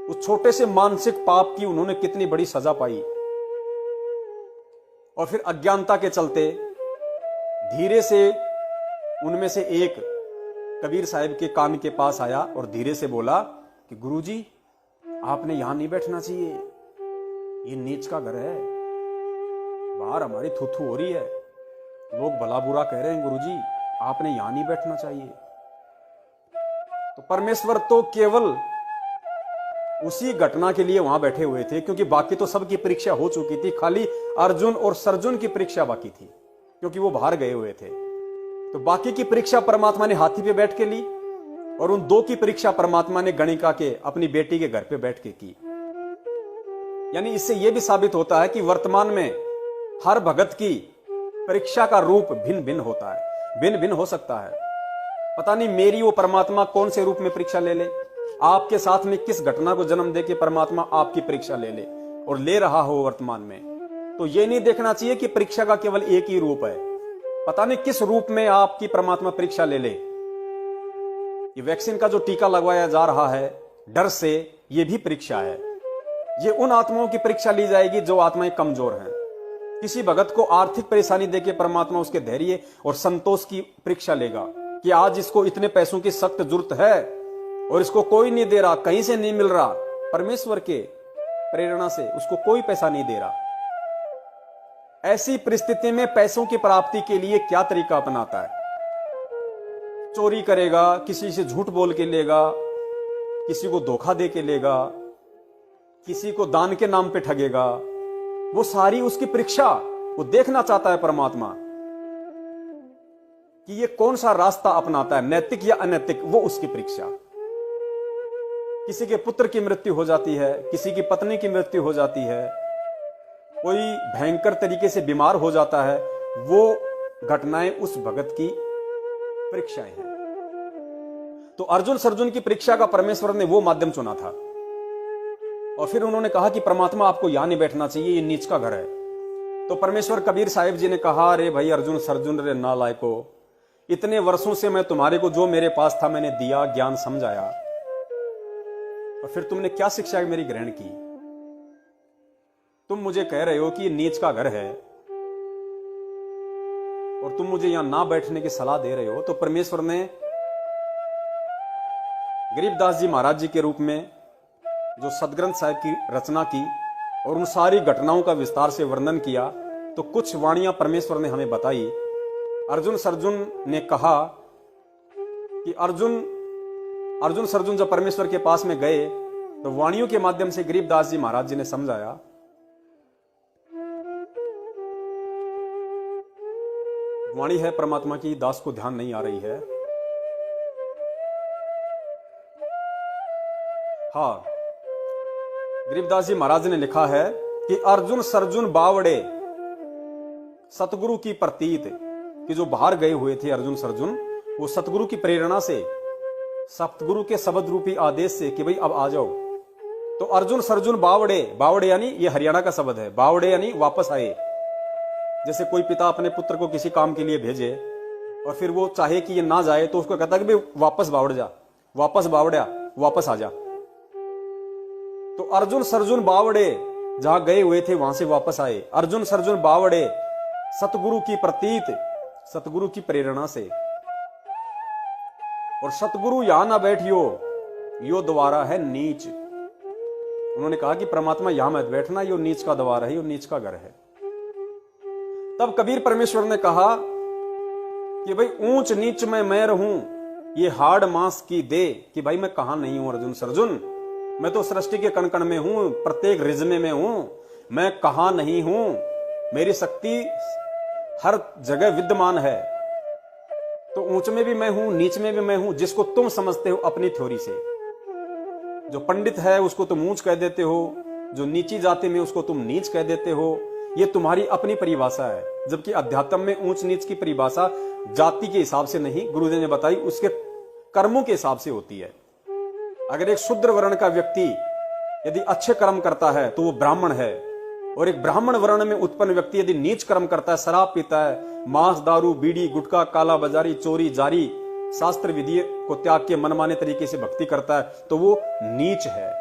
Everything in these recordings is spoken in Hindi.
उस छोटे से मानसिक पाप की उन्होंने कितनी बड़ी सजा पाई। और फिर अज्ञानता के चलते धीरे से उनमें से एक कबीर साहब के कान के पास आया और धीरे से बोला कि गुरुजी, आपने यहां नहीं बैठना चाहिए, ये नीच का घर है, बाहर हमारी थू हो रही है, लोग भला बुरा कह रहे हैं, गुरुजी आपने यहां नहीं बैठना चाहिए। तो परमेश्वर तो केवल उसी घटना के लिए वहां बैठे हुए थे, क्योंकि बाकी तो सबकी परीक्षा हो चुकी थी, खाली अर्जुन और सर्जुन की परीक्षा बाकी थी, क्योंकि वो बाहर गए हुए थे। तो बाकी की परीक्षा परमात्मा ने हाथी पे बैठ के ली, और उन दो की परीक्षा परमात्मा ने गणिका के अपनी बेटी के घर पे बैठ के की। यानी इससे यह भी साबित होता है कि वर्तमान में हर भगत की परीक्षा का रूप भिन्न भिन्न होता है, भिन्न भिन्न हो सकता है। पता नहीं मेरी वो परमात्मा कौन से रूप में परीक्षा ले ले, आपके साथ में किस घटना को जन्म दे के परमात्मा आपकी परीक्षा ले ले और ले रहा हो वर्तमान में। तो ये नहीं देखना चाहिए कि परीक्षा का केवल एक ही रूप है, पता नहीं किस रूप में आपकी परमात्मा परीक्षा ले ले। ये वैक्सीन का जो टीका लगवाया जा रहा है डर से, ये भी परीक्षा है। ये उन आत्माओं की परीक्षा ली जाएगी जो आत्माएं कमजोर हैं। किसी भगत को आर्थिक परेशानी देके परमात्मा उसके धैर्य और संतोष की परीक्षा लेगा कि आज इसको इतने पैसों की सख्त जरूरत है और इसको कोई नहीं दे रहा, कहीं से नहीं मिल रहा, परमेश्वर के प्रेरणा से उसको कोई पैसा नहीं दे रहा। ऐसी परिस्थिति में पैसों की प्राप्ति के लिए क्या तरीका अपनाता है? चोरी करेगा, किसी से झूठ बोल के लेगा, किसी को धोखा दे के लेगा, किसी को दान के नाम पे ठगेगा। वो सारी उसकी परीक्षा, वो देखना चाहता है परमात्मा कि ये कौन सा रास्ता अपनाता है, नैतिक या अनैतिक, वो उसकी परीक्षा। किसी के पुत्र की मृत्यु हो जाती है, किसी की पत्नी की मृत्यु हो जाती है, कोई भयंकर तरीके से बीमार हो जाता है, वो घटनाएं उस भगत की परीक्षाएं हैं। तो अर्जुन सर्जुन की परीक्षा का परमेश्वर ने वो माध्यम चुना था। और फिर उन्होंने कहा कि परमात्मा आपको यहां नहीं बैठना चाहिए, ये नीच का घर है। तो परमेश्वर कबीर साहिब जी ने कहा, अरे भाई अर्जुन सर्जुन रे नालायको, इतने वर्षों से मैं तुम्हारे को जो मेरे पास था मैंने दिया, ज्ञान समझाया, और फिर तुमने क्या शिक्षा मेरी ग्रहण की? तुम मुझे कह रहे हो कि ये नीच का घर है और तुम मुझे यहां ना बैठने की सलाह दे रहे हो। तो परमेश्वर ने गरीबदास जी महाराज जी के रूप में जो सदग्रंथ साहिब की रचना की और उन सारी घटनाओं का विस्तार से वर्णन किया, तो कुछ वाणियां परमेश्वर ने हमें बताई। अर्जुन सर्जुन ने कहा कि अर्जुन सर्जुन जब परमेश्वर के पास में गए तो वाणियों के माध्यम से गरीबदास जी महाराज जी ने समझाया। वाणी है परमात्मा की, दास को ध्यान नहीं आ रही है। हाँ, गरीबदास जी महाराज ने लिखा है कि अर्जुन सर्जुन बावड़े सतगुरु की प्रतीत, कि जो बाहर गए हुए थे अर्जुन सर्जुन, वो सतगुरु की प्रेरणा से, सतगुरु के शब्द रूपी आदेश से कि भाई अब आ जाओ। तो अर्जुन सर्जुन बावड़े, बावड़े यानी ये हरियाणा का शब्द है, बावड़े यानी वापस आए। जैसे कोई पिता अपने पुत्र को किसी काम के लिए भेजे और फिर वो चाहे कि ये ना जाए तो उसको कहता है कि भाई वापस बावड़ जा, वापस बावड़िया, वापस आ जा। तो अर्जुन सर्जुन बावड़े जहां गए हुए थे वहां से वापस आए। अर्जुन सर्जुन बावड़े सतगुरु की प्रतीत, सतगुरु की प्रेरणा से। और सतगुरु यहां ना बैठियो, यो द्वारा है नीच। उन्होंने कहा कि परमात्मा यहां मत बैठना, यो नीच का द्वार है, यो नीच का घर है। तब कबीर परमेश्वर ने कहा कि भाई ऊंच नीच में मैं रहूं, ये हाड़ मांस की दे, कि भाई मैं कहां नहीं हूं अर्जुन सर्जुन, मैं तो सृष्टि के कण कण में हूं, प्रत्येक रिजमे में हूं, मैं कहां नहीं हूं, मेरी शक्ति हर जगह विद्यमान है। तो ऊंच में भी मैं हूं, नीच में भी मैं हूं, जिसको तुम समझते हो अपनी थ्योरी से। जो पंडित है उसको तुम ऊंच कह देते हो, जो नीची जाति में उसको तुम नीच कह देते हो, ये तुम्हारी अपनी परिभाषा है। जबकि अध्यात्म में ऊंच नीच की परिभाषा जाति के हिसाब से नहीं, गुरुदेव ने बताई उसके कर्मों के हिसाब से होती है। अगर एक शूद्र वर्ण का व्यक्ति यदि अच्छे कर्म करता है तो वो ब्राह्मण है, और एक ब्राह्मण वर्ण में उत्पन्न व्यक्ति यदि नीच कर्म करता है, शराब पीता है, मांस दारू बीड़ी गुटखा काला बाजारी चोरी जारी शास्त्र विधि को त्याग के मनमाने तरीके से भक्ति करता है, तो वो नीच है।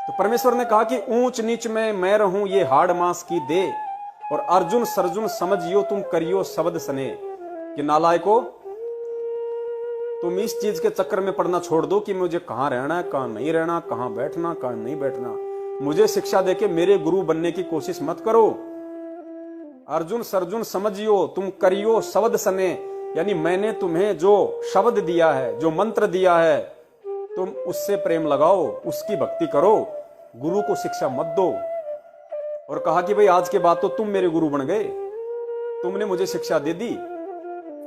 तो परमेश्वर ने कहा कि ऊंच नीच में मैं रहूं ये हाड़ मांस की दे, और अर्जुन सर्जुन समझियो तुम करियो शब्द सने, कि नालायको तुम इस चीज के चक्कर में पड़ना छोड़ दो कि मुझे कहां रहना है, कहां नहीं रहना, कहां बैठना, कहां नहीं बैठना। मुझे शिक्षा देके मेरे गुरु बनने की कोशिश मत करो। अर्जुन सर्जुन समझियो तुम करियो शब्द सने, यानी मैंने तुम्हें जो शब्द दिया है, जो मंत्र दिया है, तुम उससे प्रेम लगाओ, उसकी भक्ति करो, गुरु को शिक्षा मत दो। और कहा कि भाई आज के बाद तो तुम मेरे गुरु बन गए, तुमने मुझे शिक्षा दे दी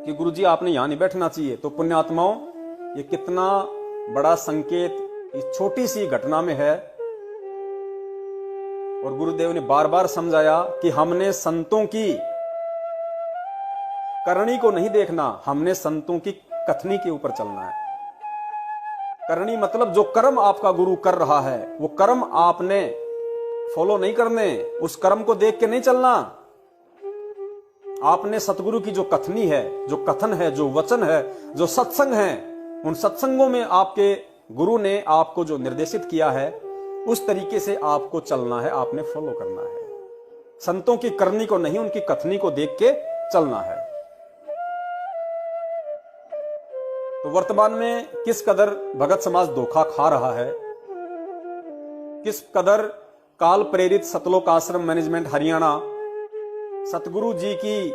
कि गुरुजी आपने यहां नहीं बैठना चाहिए। तो पुण्यात्माओं, ये कितना बड़ा संकेत इस छोटी सी घटना में है। और गुरुदेव ने बार बार समझाया कि हमने संतों की करनी को नहीं देखना, हमने संतों की कथनी के ऊपर चलना है। करनी मतलब जो कर्म आपका गुरु कर रहा है, वो कर्म आपने फॉलो नहीं करने, उस कर्म को देख के नहीं चलना। आपने सतगुरु की जो कथनी है, जो कथन है, जो वचन है, जो सत्संग है, उन सत्संगों में आपके गुरु ने आपको जो निर्देशित किया है, उस तरीके से आपको चलना है, आपने फॉलो करना है। संतों की करनी को नहीं, उनकी कथनी को देख के चलना है। तो वर्तमान में किस कदर भगत समाज धोखा खा रहा है, किस कदर काल प्रेरित सतलोक आश्रम मैनेजमेंट हरियाणा सतगुरु जी की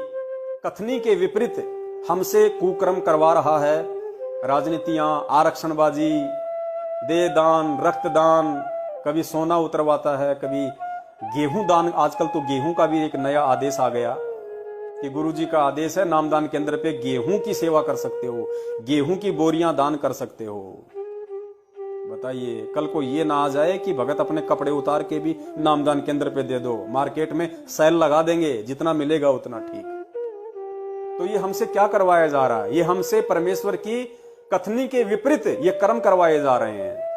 कथनी के विपरीत हमसे कुकर्म करवा रहा है। राजनीतियां, आरक्षणबाजी, दे दान, रक्तदान, कभी सोना उतरवाता है, कभी गेहूं दान। आजकल तो गेहूं का भी एक नया आदेश आ गया कि गुरुजी का आदेश है, नामदान केंद्र पे गेहूं की सेवा कर सकते हो, गेहूं की बोरियां दान कर सकते हो। बताइए, कल को ये ना आ जाए कि भगत अपने कपड़े उतार के भी नामदान केंद्र पे दे दो, मार्केट में सेल लगा देंगे, जितना मिलेगा उतना ठीक। तो ये हमसे क्या करवाया जा रहा है? ये हमसे परमेश्वर की कथनी के विपरीत ये कर्म करवाए जा रहे हैं।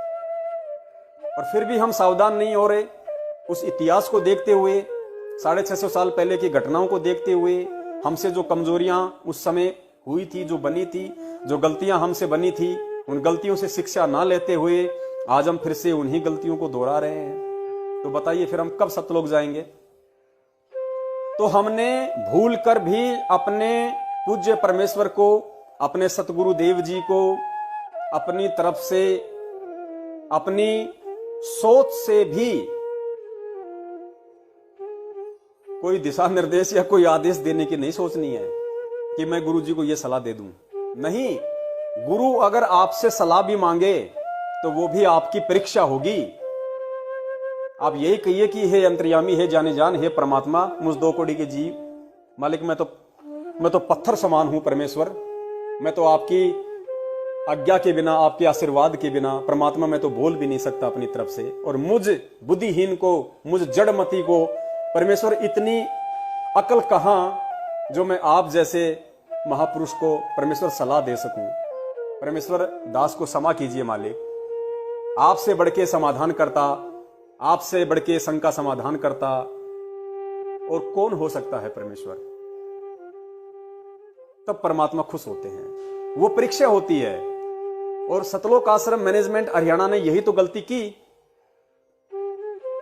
और फिर भी हम सावधान नहीं हो रहे। उस इतिहास को देखते हुए, 650 साल पहले की घटनाओं को देखते हुए, हमसे जो कमजोरियां उस समय हुई थी, जो बनी थी, जो गलतियां हमसे बनी थी, उन गलतियों से शिक्षा ना लेते हुए आज हम फिर से उन्हीं गलतियों को दोहरा रहे हैं। तो बताइए फिर हम कब सतलोक जाएंगे? तो हमने भूल कर भी अपने पूज्य परमेश्वर को, अपने सतगुरु देव जी को अपनी तरफ से, अपनी सोच से भी कोई दिशा निर्देश या कोई आदेश देने की नहीं सोचनी है कि मैं गुरु जी को यह सलाह दे दूं। नहीं, गुरु अगर आपसे सलाह भी मांगे तो वो भी आपकी परीक्षा होगी। आप यही कहिए कि हे अंतर्यामी, हे जाने जान, हे परमात्मा, मुझ 2 कौड़ी के जीव मालिक, मैं तो पत्थर समान हूं परमेश्वर, मैं तो आपकी आज्ञा के बिना, आपके आशीर्वाद के बिना परमात्मा मैं तो बोल भी नहीं सकता अपनी तरफ से। और मुझ बुद्धिहीन को, मुझ जड़मती को परमेश्वर इतनी अकल कहां जो मैं आप जैसे महापुरुष को परमेश्वर सलाह दे सकूं। परमेश्वर दास को क्षमा कीजिए मालिक, आपसे बढ़ के समाधान करता, आपसे बढ़ के संग का समाधान करता और कौन हो सकता है परमेश्वर? तब परमात्मा खुश होते हैं, वो परीक्षा होती है। और सतलोक आश्रम मैनेजमेंट हरियाणा ने यही तो गलती की।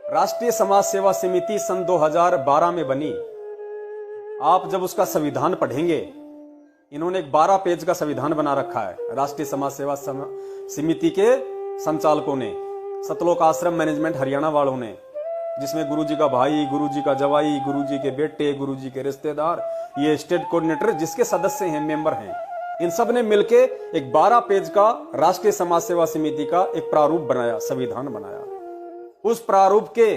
राष्ट्रीय समाज सेवा समिति सन 2012 में बनी। आप जब उसका संविधान पढ़ेंगे, इन्होंने एक 12 पेज का संविधान बना रखा है राष्ट्रीय समाज सेवा समिति के संचालकों ने, सतलोक आश्रम मैनेजमेंट हरियाणा वालों ने, जिसमें गुरुजी का भाई, गुरुजी का जवाई, गुरुजी के बेटे, गुरुजी के रिश्तेदार, ये स्टेट कोऑर्डिनेटर जिसके सदस्य हैं, मेंबर हैं, इन सब ने मिलके एक 12 पेज का राष्ट्रीय समाज सेवा समिति का एक प्रारूप बनाया, संविधान बनाया। उस प्रारूप के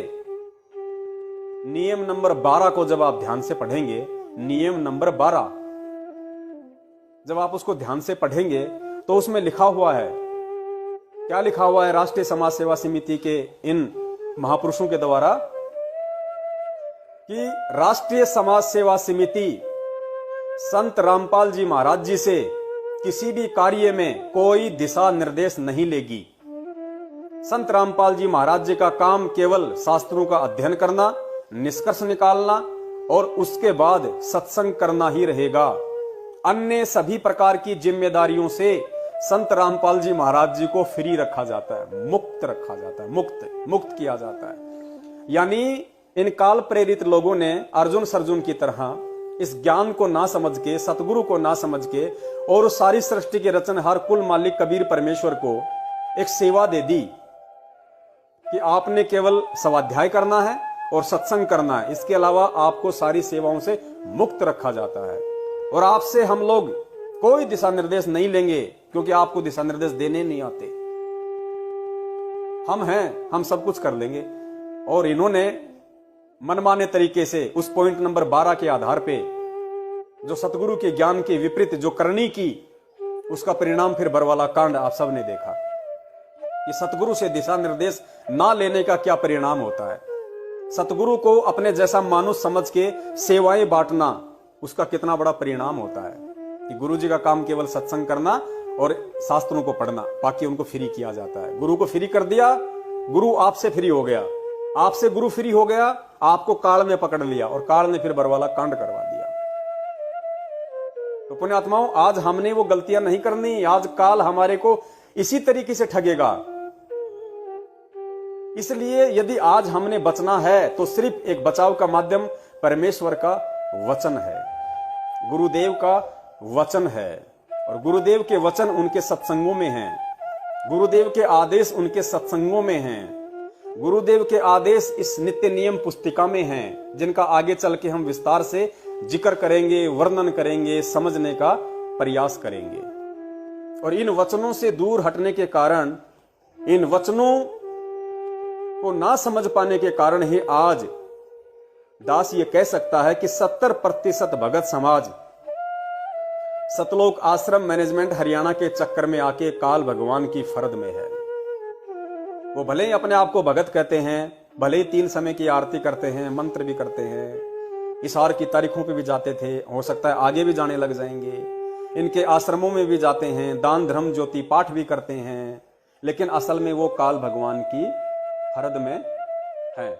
नियम नंबर 12 को जब आप ध्यान से पढ़ेंगे, नियम नंबर 12 जब आप उसको ध्यान से पढ़ेंगे तो उसमें लिखा हुआ है, क्या लिखा हुआ है राष्ट्रीय समाज सेवा समिति के इन महापुरुषों के द्वारा, कि राष्ट्रीय समाज सेवा समिति संत रामपाल जी महाराज जी से किसी भी कार्य में कोई दिशा निर्देश नहीं लेगी। संत रामपाल जी महाराज जी का काम केवल शास्त्रों का अध्ययन करना, निष्कर्ष निकालना और उसके बाद सत्संग करना ही रहेगा। अन्य सभी प्रकार की जिम्मेदारियों से संत रामपाल जी महाराज जी को फ्री रखा जाता है, मुक्त रखा जाता है, मुक्त किया जाता है। यानी इन काल प्रेरित लोगों ने अर्जुन सर्जुन की तरह इस ज्ञान को ना समझ के, सतगुरु को ना समझ के, और सारी सृष्टि के रचनहार कुल मालिक कबीर परमेश्वर को एक सेवा दे दी कि आपने केवल स्वाध्याय करना है और सत्संग करना है, इसके अलावा आपको सारी सेवाओं से मुक्त रखा जाता है। और आपसे हम लोग कोई दिशा निर्देश नहीं लेंगे, क्योंकि आपको दिशा निर्देश देने नहीं आते। हम हैं, हम सब कुछ कर लेंगे। और इन्होंने मनमाने तरीके से उस पॉइंट नंबर 12 के आधार पे जो सतगुरु के ज्ञान के विपरीत जो करनी की, उसका परिणाम फिर बरवाला कांड आप सब ने देखा कि सतगुरु से दिशा निर्देश ना लेने का क्या परिणाम होता है। सतगुरु को अपने जैसा मानुष समझ के सेवाएं बांटना, उसका कितना बड़ा परिणाम होता है कि गुरु जी का काम केवल सत्संग करना और शास्त्रों को पढ़ना, बाकी उनको फ्री किया जाता है। गुरु को फ्री कर दिया, गुरु आपसे फ्री हो गया, आपसे गुरु फ्री हो गया, आपको काल में पकड़ लिया और काल ने फिर बरवाला कांड करवा दिया। तो पुण्यात्माओं, आज हमने वो गलतियां नहीं करनी। आज काल हमारे को इसी तरीके से ठगेगा। इसलिए यदि आज हमने बचना है तो सिर्फ एक बचाव का माध्यम परमेश्वर का वचन है, गुरुदेव का वचन है। और गुरुदेव के वचन उनके सत्संगों में हैं, गुरुदेव के आदेश उनके सत्संगों में हैं, गुरुदेव के आदेश इस नित्य नियम पुस्तिका में हैं, जिनका आगे चल के हम विस्तार से जिक्र करेंगे, वर्णन करेंगे, समझने का प्रयास करेंगे। और इन वचनों से दूर हटने के कारण, इन वचनों को ना समझ पाने के कारण ही आज दास ये कह सकता है कि 70% भगत समाज सतलोक आश्रम मैनेजमेंट हरियाणा के चक्कर में आके काल भगवान की फरद में है। वो भले ही अपने आप को भगत कहते हैं, भले ही 3 समय की आरती करते हैं, मंत्र भी करते हैं, इशार की तारीखों पे भी जाते थे, हो सकता है आगे भी जाने लग जाएंगे, इनके आश्रमों में भी जाते हैं, दान धर्म ज्योति पाठ भी करते हैं, लेकिन असल में वो काल भगवान की फरद में है।